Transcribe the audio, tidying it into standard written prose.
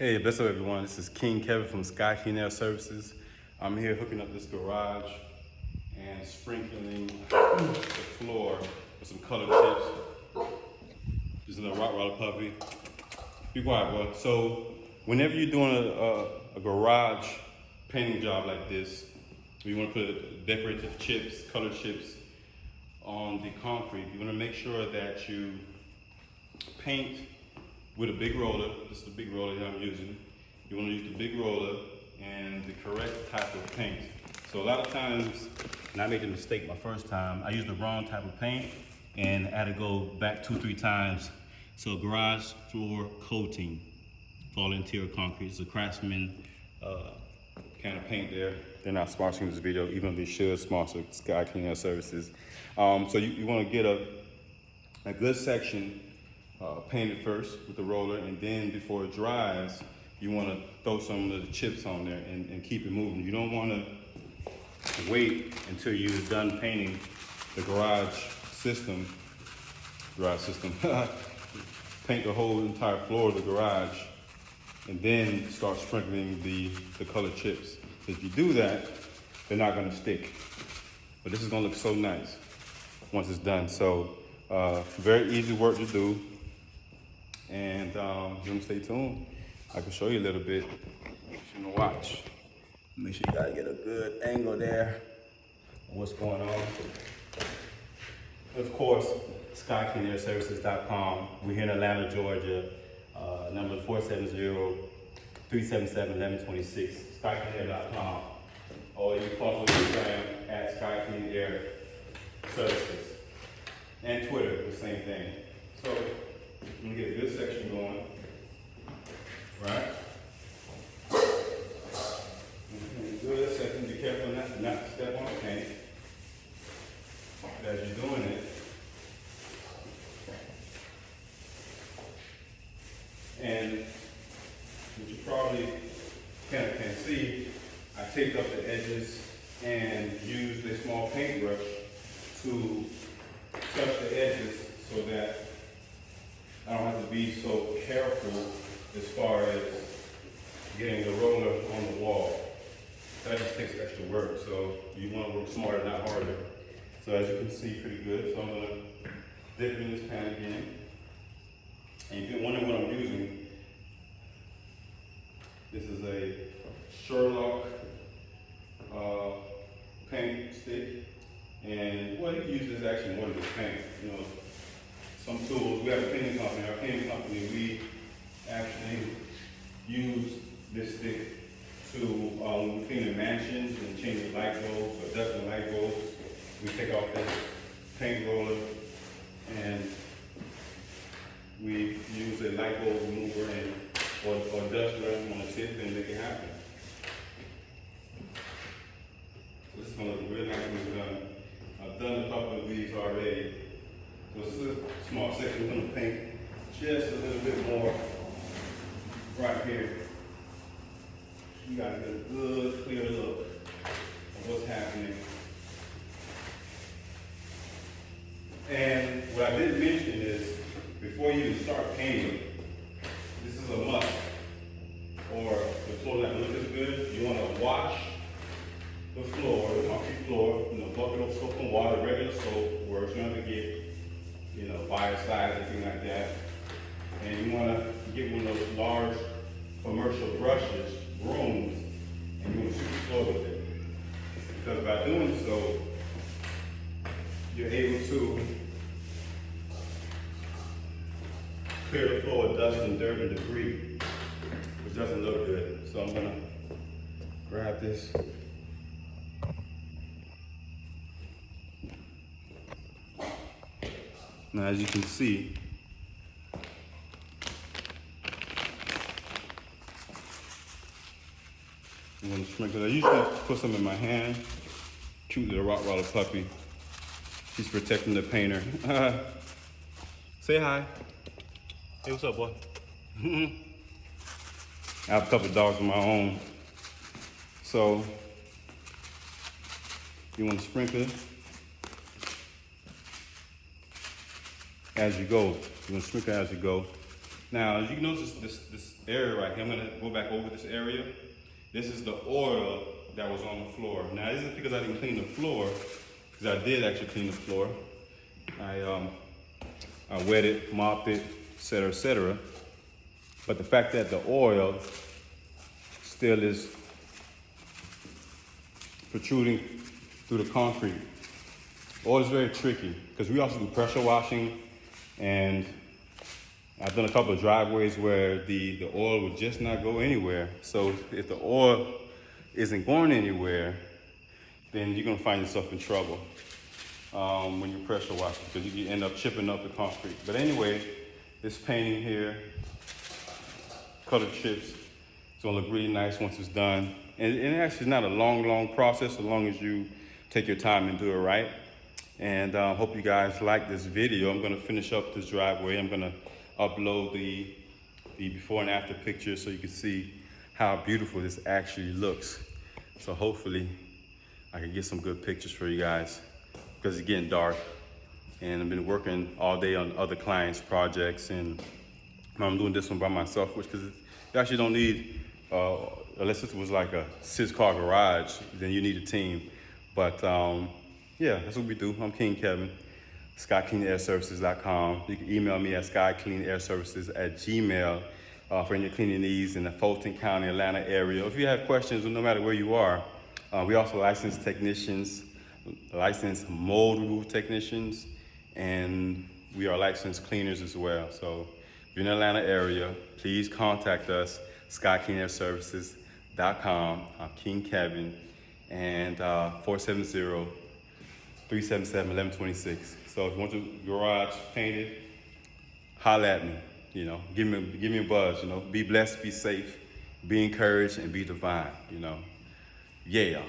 Hey, what's up everyone? This is King Kevin from Sky Clean Air Services. I'm here hooking up this garage and sprinkling the floor with some colored chips. Using a rock roller puppy. Be quiet, boy. So whenever you're doing a garage painting job like this, you want to put decorative chips, colored chips on the concrete. You want to make sure that you paint with a big roller. This is the big roller that I'm using. You want to use the big roller and the correct type of paint. So a lot of times, and I made the mistake my first time, I used the wrong type of paint and I had to go back 2-3 times. So garage floor coating for all interior concrete. It's a Craftsman kind of paint there. They're not sponsoring this video, even though they should sponsor Sky Clean Air Services. So you want to get a good section paint it first with the roller, and then before it dries, you want to throw some of the chips on there and keep it moving. You don't want to wait until you're done painting the garage system, paint the whole entire floor of the garage, and then start sprinkling the colored chips. If you do that, they're not going to stick. But this is going to look so nice once it's done. So very easy work to do. And you want to stay tuned? I can show you a little bit if you want to watch. Make sure you guys get a good angle there of what's going on. Of course, SkyCleanAirServices.com. We're here in Atlanta, Georgia. Number 470-377-1126. SkyCleanAir.com. Or you can follow Instagram at SkyCleanAir Services. And Twitter, the same thing. So I'm gonna get a good section going, right? Good section. Be careful not to step on the paint as you're doing it. And what you probably can see, I taped up the edges and used a small paintbrush to touch the edges so that I don't have to be so careful as far as getting the roller on the wall. That just takes extra work, so you want to work smarter, not harder. So as you can see, pretty good. So I'm going to dip in this pan again. And if you're wondering what I'm using, this is a Sherlock paint stick. And well, you can use this actually more than just paint. You know, some tools. We have a painting company. Our painting company, we actually use this stick to clean the mansions and change the light bulbs or dusting light bulbs. We take off this paint roller and we use a light bulb remover and or duster on the tip and make it happen. This is gonna look really nice when it's done. I've done a couple of these already. So this is a small section. We're going to paint just a little bit more right here. You got to get a good, clear look of what's happening. And what I didn't mention is, before you even start painting, this is a must. Or the floor not look as good, you want to wash the floor, the concrete floor, in a bucket of soap and water, regular soap, where it's going to get biocides and things like that. And you want to get one of those large commercial brushes, brooms, and you want to sweep the floor with it. Because by doing so, you're able to clear the floor of dust and dirt and debris, which doesn't look good. So I'm going to grab this. Now, as you can see, I'm going to sprinkle. I usually put some in my hand. Cute little rock roller puppy. She's protecting the painter. Say hi. Hey, what's up, boy? I have a couple of dogs of my own. So, you want to sprinkle it as you go. You want to sprinkle as you go. Now, as you can notice this area right here, I'm gonna go back over this area. This is the oil that was on the floor. Now, this isn't because I didn't clean the floor, because I did actually clean the floor. I wet it, mopped it, et cetera, et cetera. But the fact that the oil still is protruding through the concrete. Oil is very tricky because we also do pressure washing, and I've done a couple of driveways where the oil would just not go anywhere. So if the oil isn't going anywhere, then you're gonna find yourself in trouble when you pressure wash it, because you end up chipping up the concrete. But anyway, this painting here, colored chips, it's gonna look really nice once it's done. And it actually is not a long process as long as you take your time and do it right. And hope you guys like this video. I'm gonna finish up this driveway. I'm gonna upload the before and after pictures so you can see how beautiful this actually looks. So hopefully I can get some good pictures for you guys, because it's getting dark and I've been working all day on other clients' projects, and I'm doing this one by myself, which, because you actually don't need, unless it was like a 6-car garage, then you need a team. But yeah, that's what we do. I'm King Kevin, SkyCleanAirServices.com. You can email me at skycleanairservices@gmail for any cleaning needs in the Fulton County, Atlanta area. If you have questions, no matter where you are, we also license technicians, licensed mold removal technicians, and we are licensed cleaners as well. So if you're in the Atlanta area, please contact us, SkyCleanAirServices.com. I'm King Kevin, and 470-377-1126. So if you want your garage painted, holla at me. You know, give me a buzz. You know, be blessed, be safe, be encouraged, and be divine. You know, yeah.